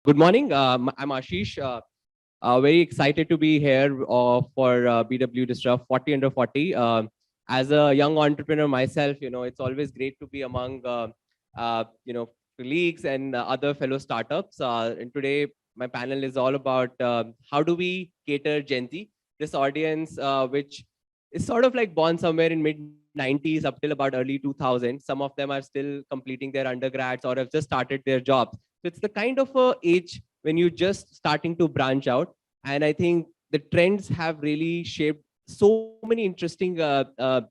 Good morning. I'm Aashish. Very excited to be here for BW Disrupt 40 under 40. As a young entrepreneur myself, it's always great to be among, colleagues and other fellow startups. And today, my panel is all about how do we cater Gen Z, this audience, which is sort of like born somewhere in mid 90s up till about early 2000s. Some of them are still completing their undergrads or have just started their jobs. So it's the kind of age when you're just starting to branch out. And I think the trends have really shaped so many interesting, the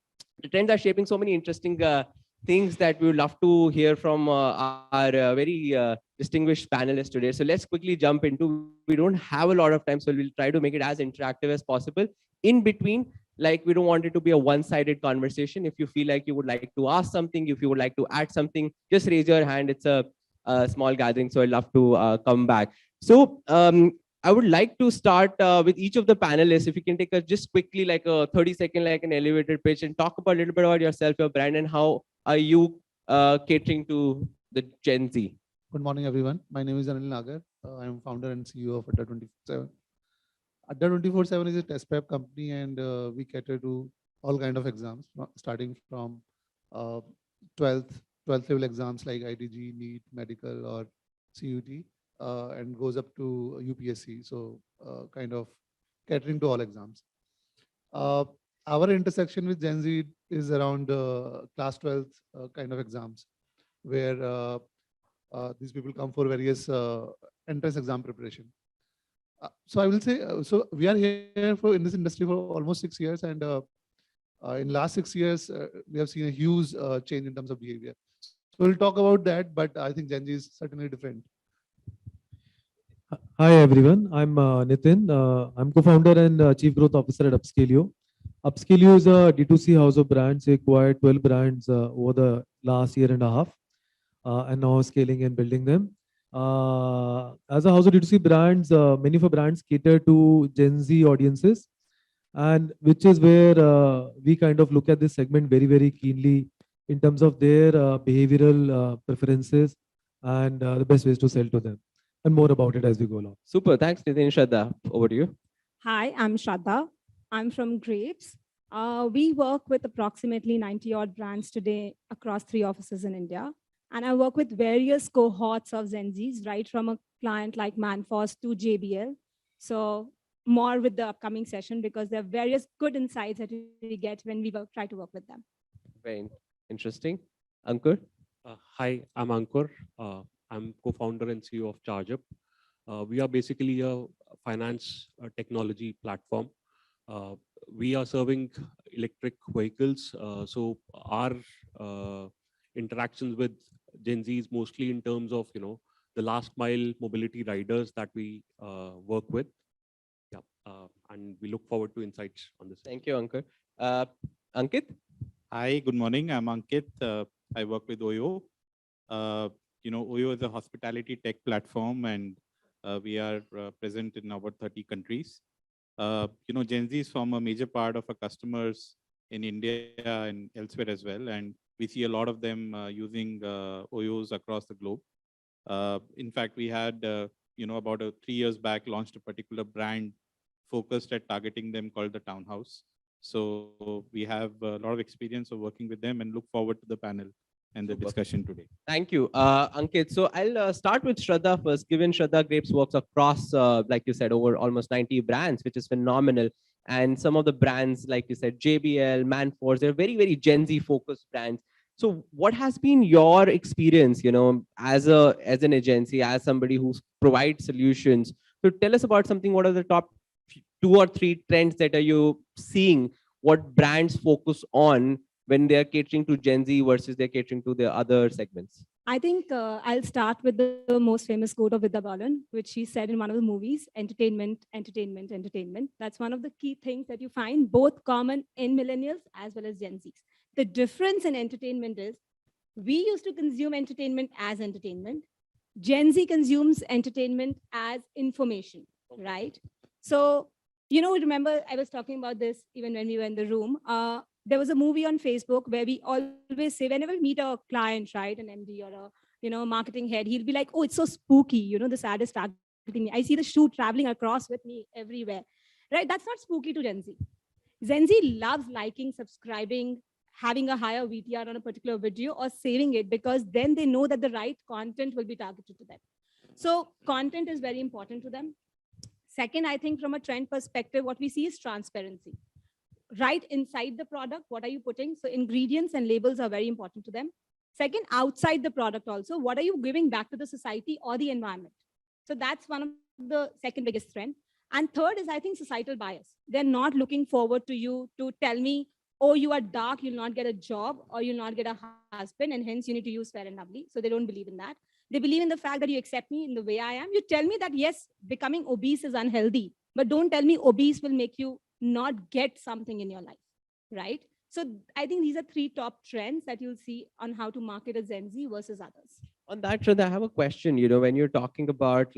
trends are shaping so many interesting things that we would love to hear from our very distinguished panelists today. So let's quickly jump into, we don't have a lot of time, so we'll try to make it as interactive as possible. In between, like we don't want it to be a one-sided conversation. If you feel like you would like to ask something, if you would like to add something, just raise your hand. It's a small gathering, so I'd love to come back. So I would like to start with each of the panelists. If you can take a just quickly like a 30-second, like an elevator pitch, and talk about a little bit about yourself, your brand, and how are you catering to the Gen Z. Good morning, everyone. My name is Anil Nagar. I am founder and CEO of Adda 24/7. Adda 24/7 is a test prep company, and we cater to all kind of exams, starting from 12th level exams like ITG, NEET, medical, or CUT, and goes up to UPSC. So kind of catering to all exams. Our intersection with Gen Z is around class 12th kind of exams, where these people come for various entrance exam preparation. So I will say, so we are here in this industry for almost 6 years, and in last 6 years, we have seen a huge change in terms of behavior. So we'll talk about that, but I think Gen Z is certainly different. Hi everyone, I'm Nitin. I'm co-founder and chief growth officer at Upscalio. Upscalio is a D2C house of brands. We acquired 12 brands over the last year and a half, and now scaling and building them. As a house of D2C brands, many of our brands cater to Gen Z audiences, and which is where we kind of look at this segment very, very keenly in terms of their behavioral preferences and the best ways to sell to them. And more about it as we go along. Super. Thanks, Nitin. Shradha, over to you. Hi, I'm Shradha. I'm from Grapes. We work with approximately 90 odd brands today across 3 offices in India. And I work with various cohorts of Gen Zs, right from a client like Manforce to JBL. So more with the upcoming session, because there are various good insights that we get when we try to work with them. Very interesting. Ankur? Hi, I'm Ankur. I'm co-founder and CEO of Chargeup. We are basically a finance technology platform. We are serving electric vehicles. So our interactions with Gen Z is mostly in terms of, the last mile mobility riders that we work with. Yeah, and we look forward to insights on this. Thank you, Ankur. Ankit? Hi, good morning. I'm Ankit. I work with OYO. OYO is a hospitality tech platform, and we are present in over 30 countries. Gen Z form a major part of our customers in India and elsewhere as well. And we see a lot of them using OYOs across the globe. In fact, we had, about 3 years back, launched a particular brand focused at targeting them called the Townhouse. So we have a lot of experience of working with them and look forward to the panel and the discussion today. Thank you, Ankit. So I'll start with Shradha first. Given Shradha Grapes works across, like you said, over almost 90 brands, which is phenomenal. And some of the brands, like you said, JBL, Manforce, they're very, very Gen Z focused brands. So what has been your experience, as an agency, as somebody who provides solutions? So tell us about something. What are the top 2 or 3 trends that are you seeing? What brands focus on when they're catering to Gen Z versus they're catering to the other segments? I think I'll start with the most famous quote of Vidya Balan, which she said in one of the movies: entertainment, entertainment, entertainment. That's one of the key things that you find both common in millennials as well as Gen Zs. The difference in entertainment is we used to consume entertainment as entertainment. Gen Z consumes entertainment as information, right? So, remember I was talking about this even when we were in the room. There was a movie on Facebook where we always say, whenever we meet a client, right, an MD or marketing head, he'll be like, oh, it's so spooky. This ad is targeting me. I see the shoe traveling across with me everywhere, right? That's not spooky to Gen Z. Gen Z loves liking, subscribing, having a higher VTR on a particular video or saving it, because then they know that the right content will be targeted to them. So content is very important to them. Second, I think from a trend perspective, what we see is transparency. Right inside the product, what are you putting? So ingredients and labels are very important to them. Second, outside the product also, what are you giving back to the society or the environment? So that's one of the second biggest trend. And third is, I think, societal bias. They're not looking forward to you to tell me, oh, you are dark, you'll not get a job, or you'll not get a husband, and hence you need to use Fair and Lovely. So they don't believe in that. They believe in the fact that you accept me in the way I am. You tell me that, yes, becoming obese is unhealthy, but don't tell me obese will make you not get something in your life, right? So I think these are three top trends that you'll see on how to market a Gen Z versus others. On that, Shradha, I have a question. When you're talking about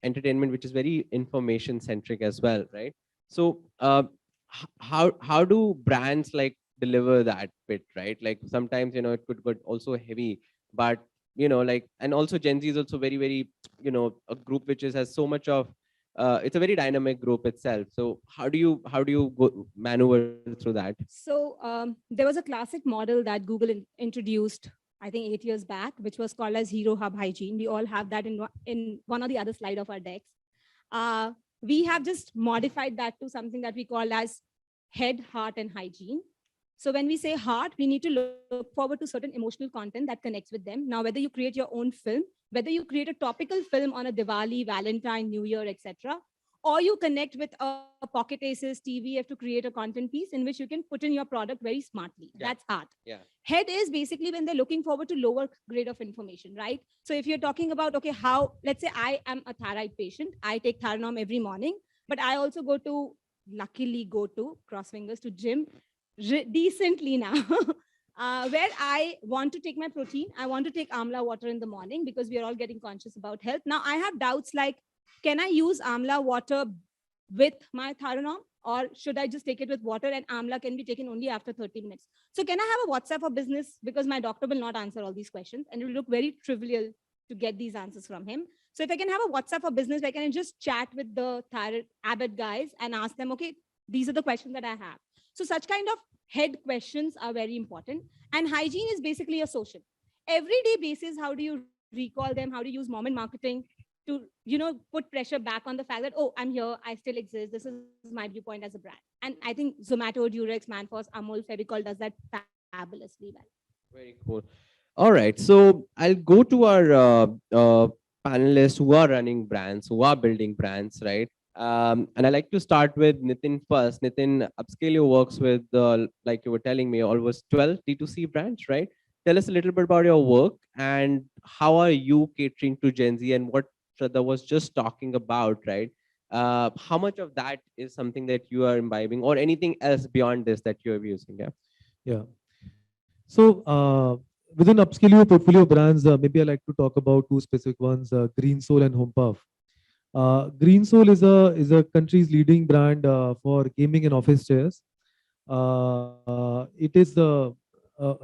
entertainment, which is very information centric as well, right? So how do brands deliver that bit, right? Like sometimes it could get also heavy, but and also Gen Z is also very, very a group which has so much of it's a very dynamic group itself. So how do you go maneuver through that? So there was a classic model that Google introduced, I think 8 years back, which was called as Hero Hub Hygiene. We all have that in one or the other slide of our decks. We have just modified that to something that we call as head, heart, and hygiene. So when we say heart, we need to look forward to certain emotional content that connects with them. Now, whether you create your own film, whether you create a topical film on a Diwali, Valentine, New Year, etc., or you connect with a Pocket Aces, TVF to create a content piece in which you can put in your product very smartly. Yeah. That's heart. Yeah. Head is basically when they're looking forward to lower grade of information, right? So if you're talking about, okay, let's say I am a thyroid patient, I take Theranom every morning, but I also luckily go to, cross fingers, to gym decently now, where I want to take my protein. I want to take Amla water in the morning because we are all getting conscious about health. Now I have doubts like, can I use Amla water with my Theranom, or should I just take it with water and Amla can be taken only after 30 minutes? So can I have a WhatsApp for business? Because my doctor will not answer all these questions and it will look very trivial to get these answers from him. So if I can have a WhatsApp for business, where can I just chat with the thyroid Abbott guys and ask them, okay, these are the questions that I have. So such kind of head questions are very important. And hygiene is basically a social. Everyday basis, how do you recall them? How do you use moment marketing to, put pressure back on the fact that, oh, I'm here, I still exist. This is my viewpoint as a brand. And I think Zomato, Durex, Manforce, Amul, Fevicol does that fabulously well. Very cool. All right. So I'll go to our panelists who are running brands, who are building brands, right? And I like to start with Nitin first. Nitin, Upscalio works with, like you were telling me, almost 12 D2C brands, right? Tell us a little bit about your work and how are you catering to Gen Z and what Shradha was just talking about, right? How much of that is something that you are imbibing or anything else beyond this that you're using? Yeah. Yeah. So within Upscalio portfolio brands, maybe I like to talk about two specific ones, Green Soul and Home Puff. Green Soul is a country's leading brand for gaming and office chairs. It is a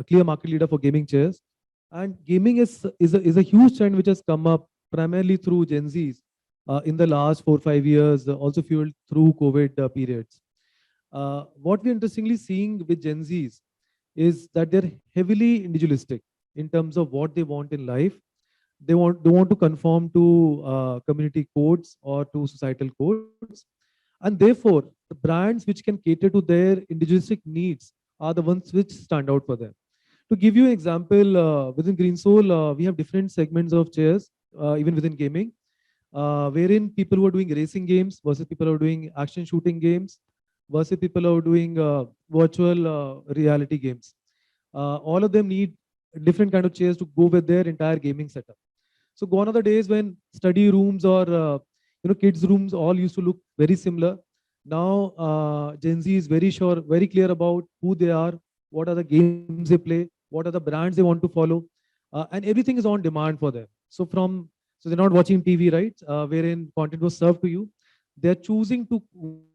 clear market leader for gaming chairs, and gaming is a huge trend which has come up primarily through Gen Zs in the last 4-5 years, also fueled through COVID periods. What we're interestingly seeing with Gen Zs is that they're heavily individualistic in terms of what they want in life. They don't want to conform to community codes or to societal codes, and therefore the brands which can cater to their individualistic needs are the ones which stand out for them. To give you an example, within Green Soul, we have different segments of chairs, even within gaming, wherein people who are doing racing games versus people who are doing action shooting games versus people who are doing virtual reality games. All of them need different kind of chairs to go with their entire gaming setup. So gone are the days when study rooms or kids rooms all used to look very similar. Now Gen Z is very clear about who they are, what are the games they play, what are the brands they want to follow, and everything is on demand for them. So they're not watching TV, right? Wherein content was served to you. They're choosing to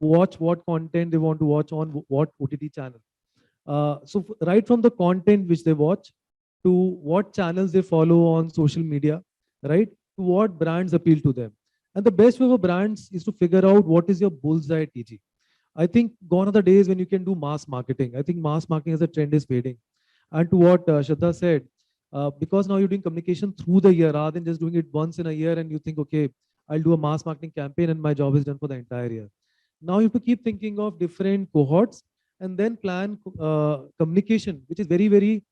watch what content they want to watch on what OTT channel. So right from the content which they watch, to what channels they follow on social media, right? To what brands appeal to them. And the best way for brands is to figure out what is your bullseye TG. I think gone are the days when you can do mass marketing. I think mass marketing as a trend is fading. And to what Shradha said, because now you're doing communication through the year rather than just doing it once in a year and you think, okay, I'll do a mass marketing campaign and my job is done for the entire year. Now you have to keep thinking of different cohorts and then plan communication, which is very, very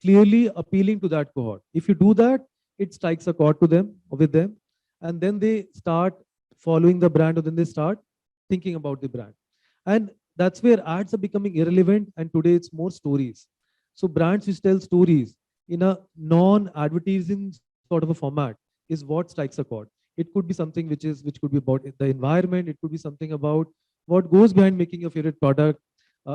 clearly appealing to that cohort. If you do that, it strikes a chord to them or with them, and then they start following the brand or then they start thinking about the brand. And that's where ads are becoming irrelevant. And today it's more stories. So brands which tell stories in a non-advertising sort of a format is what strikes a chord. It could be something which could be about the environment. It could be something about what goes behind making your favorite product.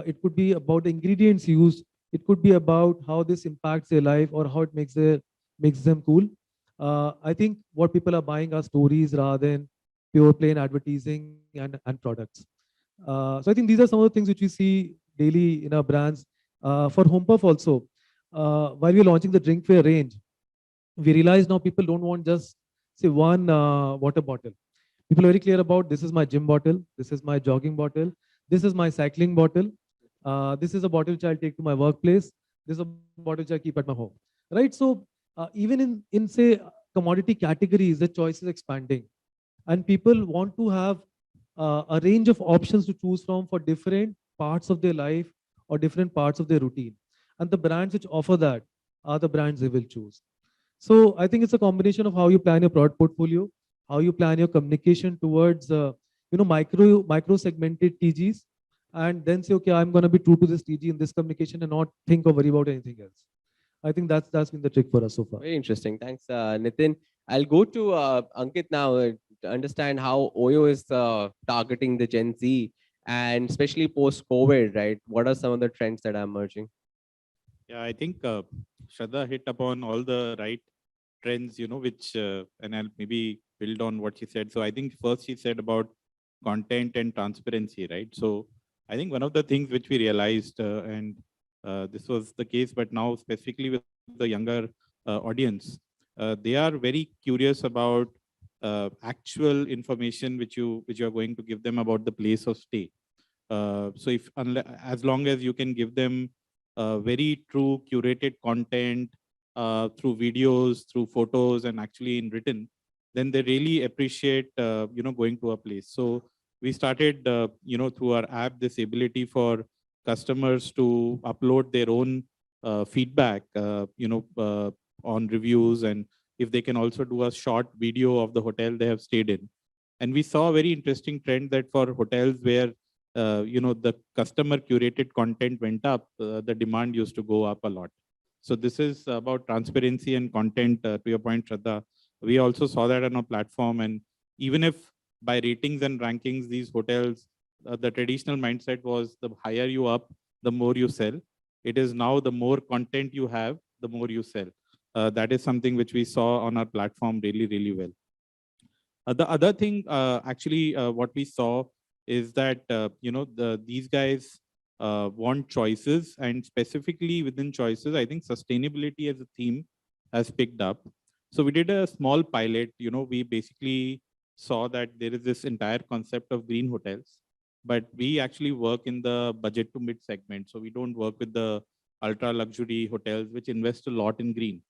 It could be about the ingredients used. It could be about how this impacts their life or how it makes them cool. I think what people are buying are stories rather than pure plain advertising and products. So I think these are some of the things which we see daily in our brands. For HomePuff also, while we're launching the drinkware range, we realize now people don't want just say one water bottle. People are very clear about this is my gym bottle, this is my jogging bottle, this is my cycling bottle, this is a bottle which I'll take to my workplace, this is a bottle which I keep at my home. Right? So even in say commodity categories, the choice is expanding, and people want to have a range of options to choose from for different parts of their life or different parts of their routine. And the brands which offer that are the brands they will choose. So I think it's a combination of how you plan your product portfolio, how you plan your communication towards micro segmented TGs, and then say, okay, I'm going to be true to this TG in this communication and not think or worry about anything else. I think that's been the trick for us so far. Very interesting. Thanks, Nitin. I'll go to Ankit now to understand how Oyo is targeting the Gen Z and especially post-COVID, right? What are some of the trends that are emerging? Yeah, I think Shradha hit upon all the right trends, which, and I'll maybe build on what she said. So I think first she said about content and transparency, right? So I think one of the things which we realized, and this was the case, but now specifically with the younger audience, they are very curious about actual information which you are going to give them about the place of stay. So as long as you can give them very true curated content through videos, through photos, and actually in written, then they really appreciate going to a place. So we started through our app this ability for customers to upload their own feedback on reviews, and if they can also do a short video of the hotel they have stayed in. And we saw a very interesting trend that for hotels where the customer curated content went up, the demand used to go up a lot. So this is about transparency and content. To your point, Shradha, we also saw that on our platform. And even if by ratings and rankings, these hotels, the traditional mindset was the higher you up, the more you sell. It is now the more content you have, the more you sell. That is something which we saw on our platform really, really well. The other thing, what we saw is that these guys want choices, and specifically within choices, I think sustainability as a theme has picked up. So we did a small pilot. We basically saw that there is this entire concept of green hotels, but we actually work in the budget to mid segment. So we don't work with the ultra luxury hotels which invest a lot in green.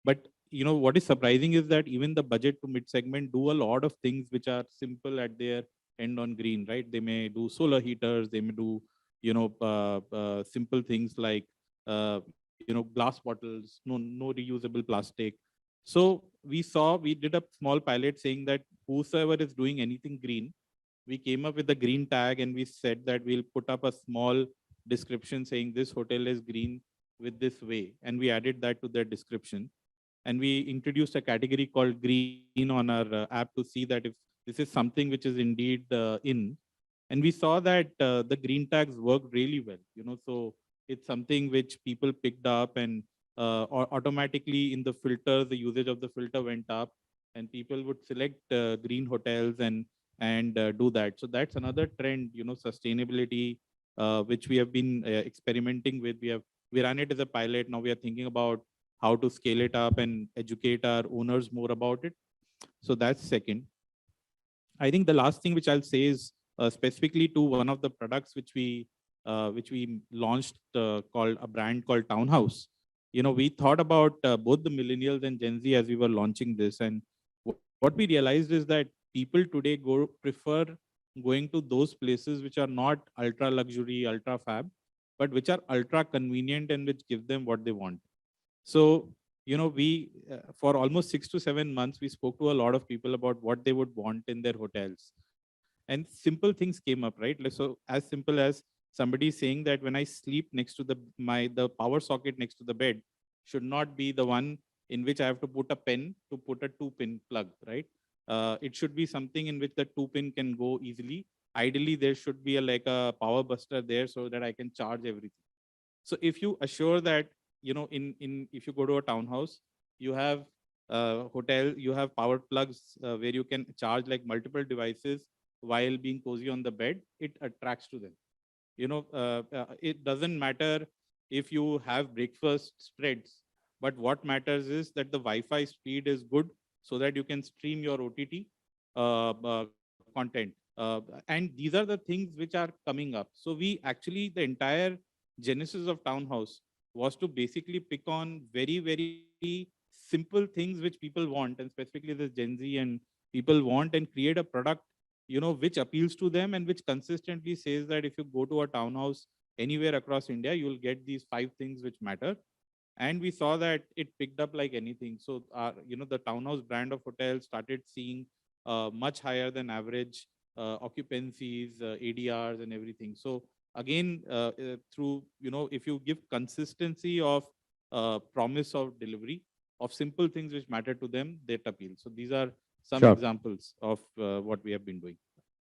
But what is surprising is that even the budget to mid segment do a lot of things which are simple at their end on green, right? They may do solar heaters, they may do simple things like glass bottles, no reusable plastic. So we did a small pilot saying that whosoever is doing anything green, we came up with the green tag, and we said that we'll put up a small description saying this hotel is green with this way, and we added that to their description. And we introduced a category called green on our app to see that if this is something which is indeed in. And we saw that the green tags worked really well. So it's something which people picked up, and automatically in the filter, the usage of the filter went up, and people would select green hotels and do that. So that's another trend, sustainability, which we have been experimenting with. We ran it as a pilot. Now we are thinking about how to scale it up and educate our owners more about it. So that's second. I think the last thing which I'll say is specifically to one of the products which we launched called a brand called Townhouse. We thought about both the millennials and Gen Z as we were launching this, and what we realized is that people today prefer going to those places which are not ultra luxury, ultra fab, but which are ultra convenient and which give them what they want. So, we for almost 6 to 7 months, we spoke to a lot of people about what they would want in their hotels. And simple things came up, right? So as simple as somebody saying that when I sleep next to the power socket next to the bed should not be the one in which I have to put a pen to put a 2-pin plug, right? It should be something in which the 2-pin can go easily. Ideally, there should be like a power buster there so that I can charge everything. So if you assure that, in if you go to a townhouse, you have hotel, you have power plugs where you can charge like multiple devices while being cozy on the bed, it attracts to them. It doesn't matter if you have breakfast spreads, but what matters is that the Wi-Fi speed is good so that you can stream your OTT content. And these are the things which are coming up. So we actually, the entire genesis of Townhouse was to basically pick on very, very simple things which people want, and specifically the Gen Z and people want, and create a product, which appeals to them and which consistently says that if you go to a townhouse anywhere across India, you will get these 5 things which matter. And we saw that it picked up like anything. So, the townhouse brand of hotels started seeing much higher than average occupancies, ADRs, and everything. So again, through, if you give consistency of promise of delivery of simple things which matter to them, that appeal. So these are some Sure. examples of what we have been doing.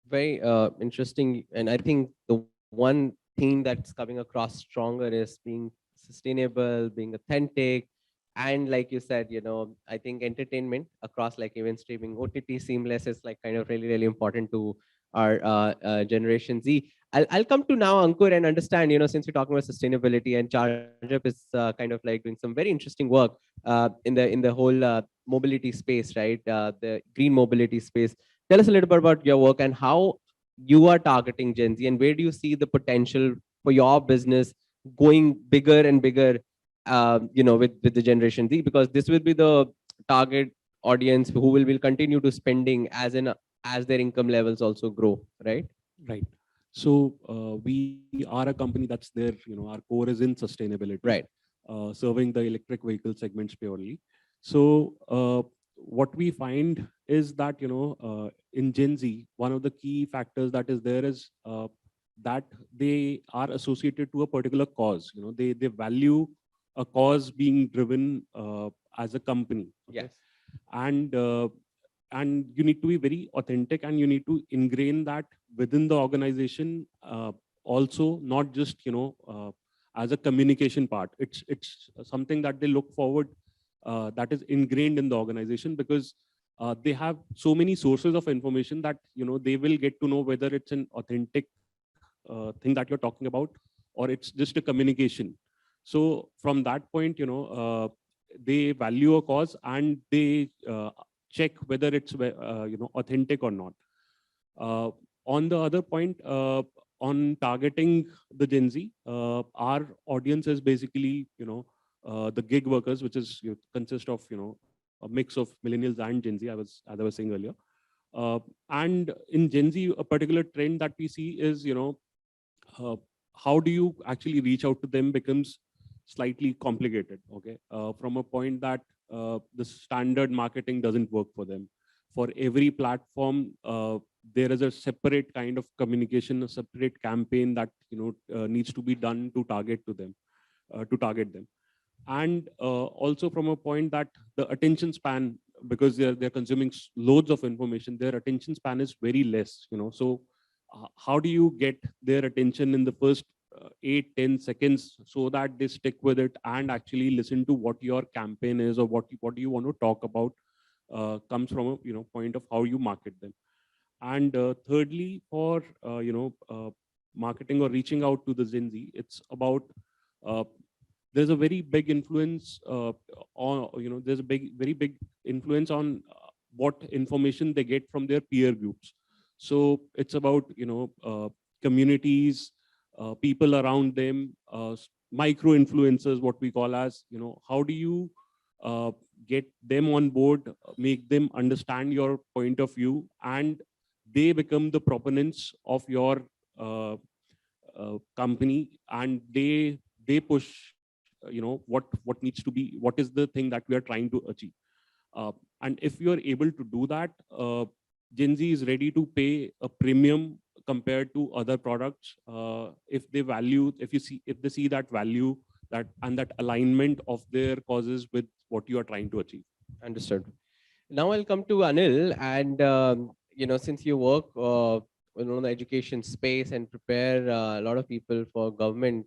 Very interesting. And I think the one theme that's coming across stronger is being sustainable, being authentic. And like you said, I think entertainment across like event streaming, OTT seamless is like kind of really, really important to our Generation Z. I'll come to now Ankur and understand, since we're talking about sustainability, and Chargeup is kind of like doing some very interesting work in the whole mobility space, right? The green mobility space. Tell us a little bit about your work and how you are targeting Gen Z, and where do you see the potential for your business going bigger and bigger, with the Generation Z, because this will be the target audience who will continue to spending as their income levels also grow, right? Right. So we are a company that's there, our core is in sustainability, Right. Serving the electric vehicle segments purely. So what we find is that, in Gen Z, one of the key factors that is there is that they are associated to a particular cause. They value a cause being driven as a company. Okay? Yes. And you need to be very authentic, and you need to ingrain that within the organization, also not just as a communication part. It's something that they look forward, that is ingrained in the organization, because they have so many sources of information that they will get to know whether it's an authentic thing that you're talking about, or it's just a communication. So from that point, they value a cause, and they check whether it's authentic or not. On the other point, on targeting the Gen Z, our audience is basically the gig workers, which is consist of a mix of millennials and Gen Z, as I was saying earlier. And in Gen Z, a particular trend that we see is how do you actually reach out to them becomes slightly complicated. Okay, from a point that the standard marketing doesn't work for them. For every platform, there is a separate kind of communication, a separate campaign that needs to be done to target them. And also from a point that the attention span, because they're consuming loads of information, their attention span is very less. So how do you get their attention in the first 8-10 seconds so that they stick with it and actually listen to what your campaign is, or what do you want to talk about, comes from a point of how you market them. And thirdly, for marketing or reaching out to the Gen Z, it's about there's a very big influence on, there's a very big influence on what information they get from their peer groups. So it's about, communities, people around them, micro influencers, what we call as, how do you get them on board, make them understand your point of view, and they become the proponents of your company, and they push, what needs to be, what is the thing that we are trying to achieve. And if you are able to do that, Gen Z is ready to pay a premium compared to other products if they see that value, that and that alignment of their causes with what you are trying to achieve. Understood. Now I'll come to Anil, and since you work in the education space and prepare a lot of people for government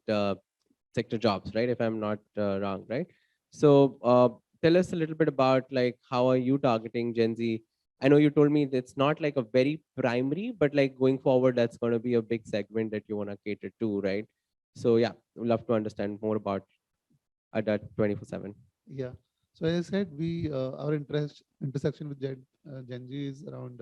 sector jobs, right? If I'm not wrong, right? So tell us a little bit about like how are you targeting Gen Z? I know you told me that it's not like a very primary, but like going forward, that's going to be a big segment that you want to cater to, right? So yeah, we'd love to understand more about that 24/7. Yeah. So as I said, we our intersection with Gen Z is around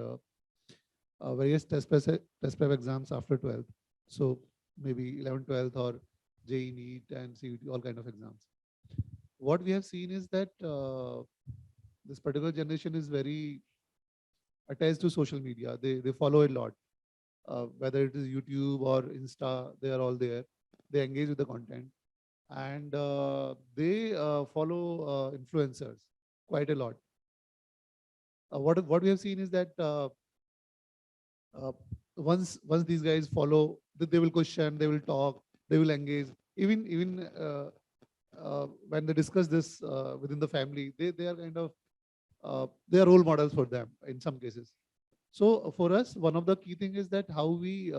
various test prep exams after 12th. So maybe 11th, 12th, or JEE, NEET, and CUT, all kind of exams. What we have seen is that this particular generation is very attached to social media. They follow a lot, whether it is YouTube or Insta. They are all there. They engage with the content, and they follow influencers quite a lot. What we have seen is that once these guys follow, they will question, they will talk, they will engage. Even when they discuss this within the family, they are kind of they are role models for them in some cases. So for us, one of the key things is that how we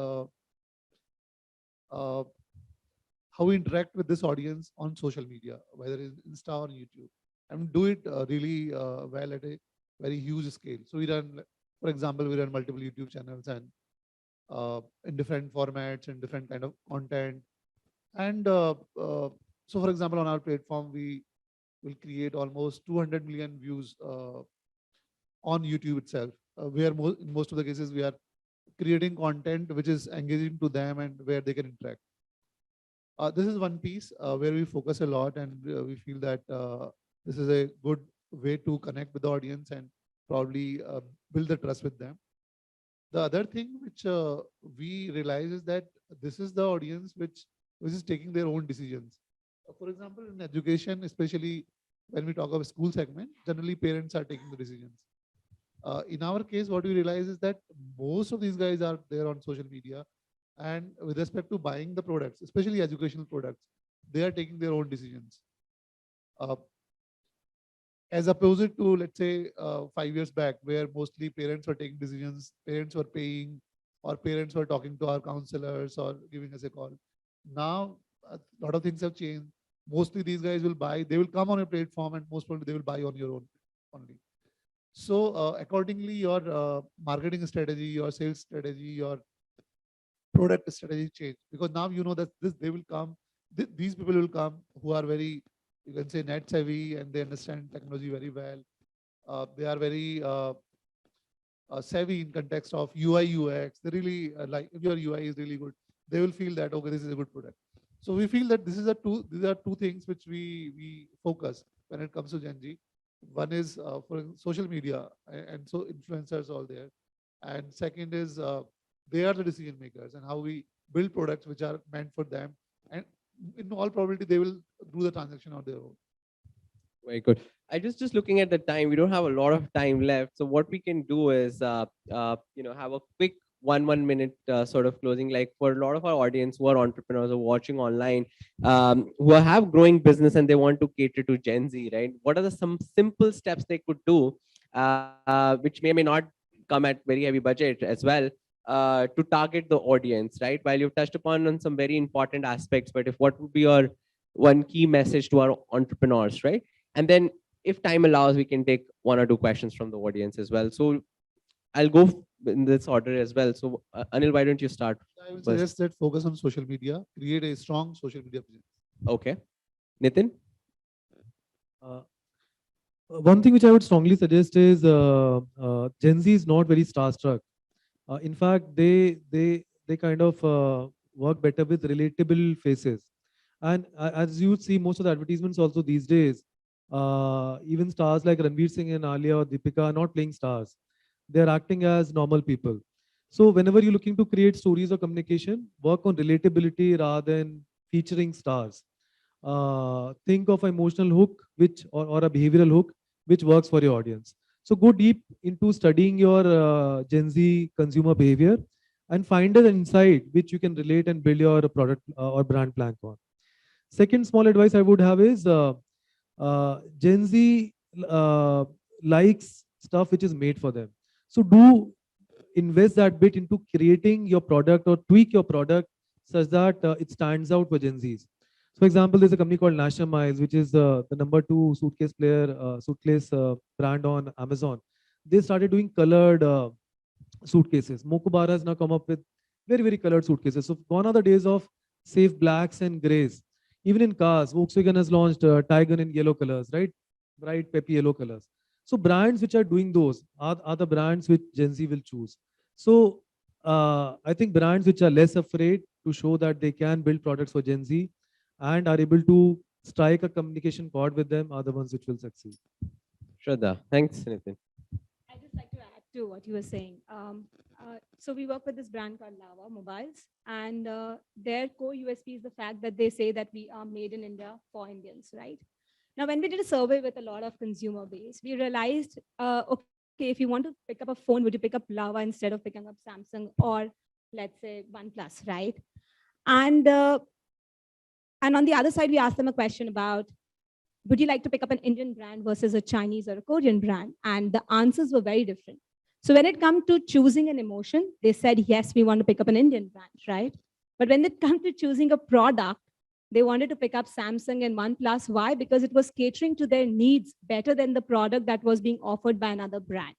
interact with this audience on social media, whether it's Insta or YouTube, and do it really well at a very huge scale. So we run, for example, we run multiple YouTube channels and in different formats and different kind of content. And so, for example, on our platform, we will create almost 200 million views on YouTube itself, where in most of the cases we are creating content which is engaging to them and where they can interact. This is one piece where we focus a lot, and we feel that this is a good way to connect with the audience and probably build the trust with them. The other thing which we realize is that this is the audience which is taking their own decisions. For example, in education, especially when we talk about school segment, generally parents are taking the decisions. In our case, what we realize is that most of these guys are there on social media, and with respect to buying the products, especially educational products, they are taking their own decisions. As opposed to, let's say, 5 years back, where mostly parents were taking decisions, parents were paying, or parents were talking to our counselors or giving us a call. Now, a lot of things have changed. Mostly these guys will buy, they will come on a platform, and most probably they will buy on your own only. So accordingly, your marketing strategy, your sales strategy, your product strategy change, because now you know that they will come, these people will come who are very, you can say, net savvy, and they understand technology very well. They are very savvy in context of UI UX. They really like, if your UI is really good, they will feel that, okay, this is a good product. So we feel that these are two things which we focus when it comes to Gen Z. One is for social media, and so influencers all there, and second is they are the decision makers, and how we build products which are meant for them, and in all probability they will do the transaction on their own. Very good. I just looking at the time, we don't have a lot of time left. So what we can do is, have a quick 1 minute sort of closing, like for a lot of our audience who are entrepreneurs or watching online, who have growing business and they want to cater to Gen Z, right? What are some simple steps they could do, which may not come at very heavy budget as well, to target the audience, right? While you've touched upon on some very important aspects, but if what would be your one key message to our entrepreneurs, right? And then if time allows, we can take 1 or 2 questions from the audience as well. So I'll go in this order as well. So Anil, why don't you start? I will suggest that focus on social media, create a strong social media presence. Okay. Nitin? Uh, One thing which I would strongly suggest is Gen Z is not very starstruck. In fact, they kind of work better with relatable faces. And as you see, most of the advertisements also these days, even stars like Ranveer Singh and Alia or Deepika are not playing stars. They're acting as normal people. So whenever you're looking to create stories or communication, work on relatability rather than featuring stars. Think of an emotional hook or a behavioral hook which works for your audience. So go deep into studying your Gen Z consumer behavior and find an insight which you can relate and build your product or brand plan on. Second small advice I would have is Gen Z likes stuff which is made for them. So do invest that bit into creating your product or tweak your product such that it stands out for Gen Zs. For example, there's a company called National Miles, which is the number 2 suitcase brand on Amazon. They started doing colored suitcases. Mokubara has now come up with very, very colored suitcases. So gone are the days of safe blacks and grays. Even in cars, Volkswagen has launched Tiguan in yellow colors, right? Bright, peppy yellow colors. So brands which are doing those are the brands which Gen Z will choose. So I think brands which are less afraid to show that they can build products for Gen Z and are able to strike a communication chord with them are the ones which will succeed. Shradha. Thanks, Nitin. I just like to add to what you were saying. So we work with this brand called Lava Mobiles, and their core USP is the fact that they say that we are made in India for Indians, right? Now, when we did a survey with a lot of consumer base, we realized, okay, if you want to pick up a phone, would you pick up Lava instead of picking up Samsung or let's say OnePlus, right? And and on the other side, we asked them a question about, would you like to pick up an Indian brand versus a Chinese or a Korean brand? And the answers were very different. So when it comes to choosing an emotion, they said, yes, we want to pick up an Indian brand, right? But when it comes to choosing a product, they wanted to pick up Samsung and OnePlus. Why? Because it was catering to their needs better than the product that was being offered by another brand.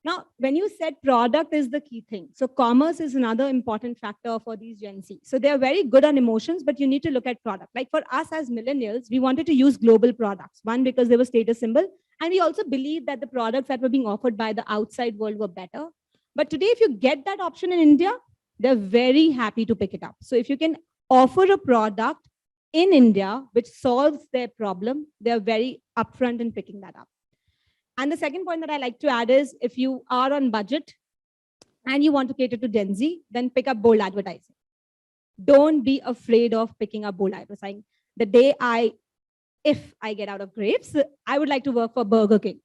Now, when you said product is the key thing, so commerce is another important factor for these Gen Z. So they are very good on emotions, but you need to look at product. Like for us as millennials, we wanted to use global products. One, because they were status symbol. And we also believe that the products that were being offered by the outside world were better. But today, if you get that option in India, they're very happy to pick it up. So if you can offer a product in India, which solves their problem, they're very upfront in picking that up. And the second point that I like to add is if you are on budget and you want to cater to Gen Z, then pick up bold advertising. Don't be afraid of picking up bold advertising. The day if I get out of grapes, I would like to work for Burger King,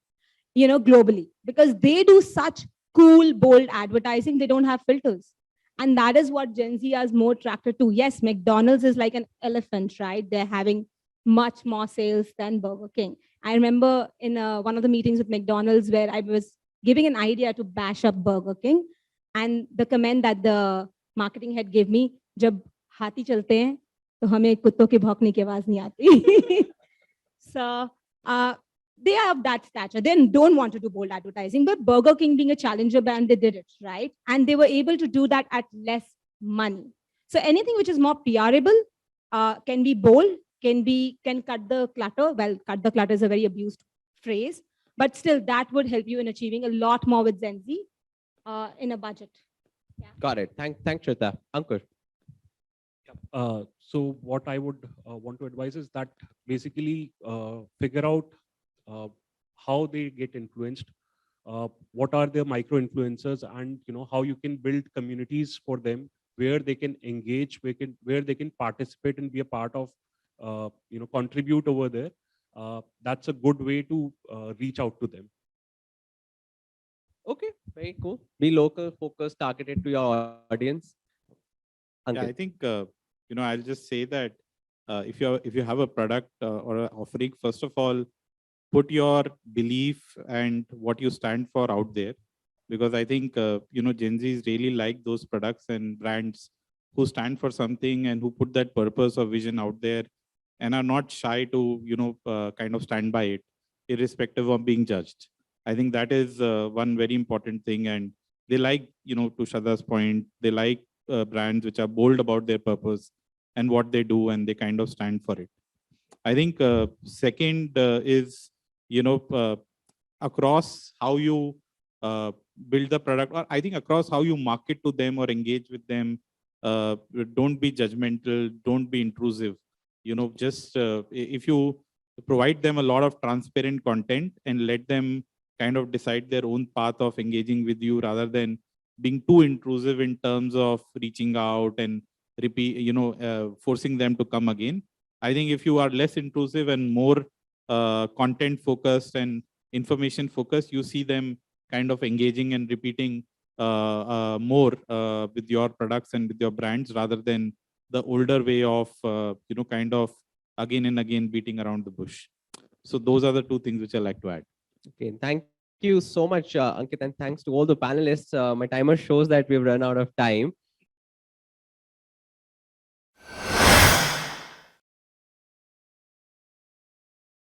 globally, because they do such cool, bold advertising. They don't have filters. And that is what Gen Z is more attracted to. Yes, McDonald's is like an elephant, right? They're having much more sales than Burger King. I remember in one of the meetings with McDonald's where I was giving an idea to bash up Burger King, and the comment that the marketing head gave me, "जब हाथी चलते हैं, तो हमें कुत्तों के भौंकने की आवाज नहीं आती." So they are of that stature. They don't want to do bold advertising, but Burger King being a challenger brand, they did it, right? And they were able to do that at less money. So anything which is more PRable can be bold, can cut the clutter. Well, cut the clutter is a very abused phrase, but still that would help you in achieving a lot more with Gen Z in a budget. Yeah. Got it. Thanks, Shradha. Ankur. So what I would want to advise is that basically figure out how they get influenced, what are their micro influencers, and how you can build communities for them where they can engage, where they can participate and be a part of, contribute over there. That's a good way to reach out to them. Okay, very cool. Be local, focused, targeted to your audience. Yeah, Ankit. I think I'll just say that if you have a product or an offering, first of all, put your belief and what you stand for out there, because I think Gen Zs really like those products and brands who stand for something and who put that purpose or vision out there and are not shy to kind of stand by it, irrespective of being judged. I think that is one very important thing, and they like, to Shradha's point, they like brands which are bold about their purpose and what they do, and they kind of stand for it. I think second is, across how you build the product, or I think across how you market to them or engage with them. Don't be judgmental, don't be intrusive. Just if you provide them a lot of transparent content and let them kind of decide their own path of engaging with you, rather than being too intrusive in terms of reaching out and repeat, forcing them to come again. I think if you are less intrusive and more content focused and information focused, you see them kind of engaging and repeating more with your products and with your brands, rather than the older way of, kind of again and again beating around the bush. So those are the two things which I like to add. Okay, thank you so much, Ankit, and thanks to all the panelists. My timer shows that we've run out of time.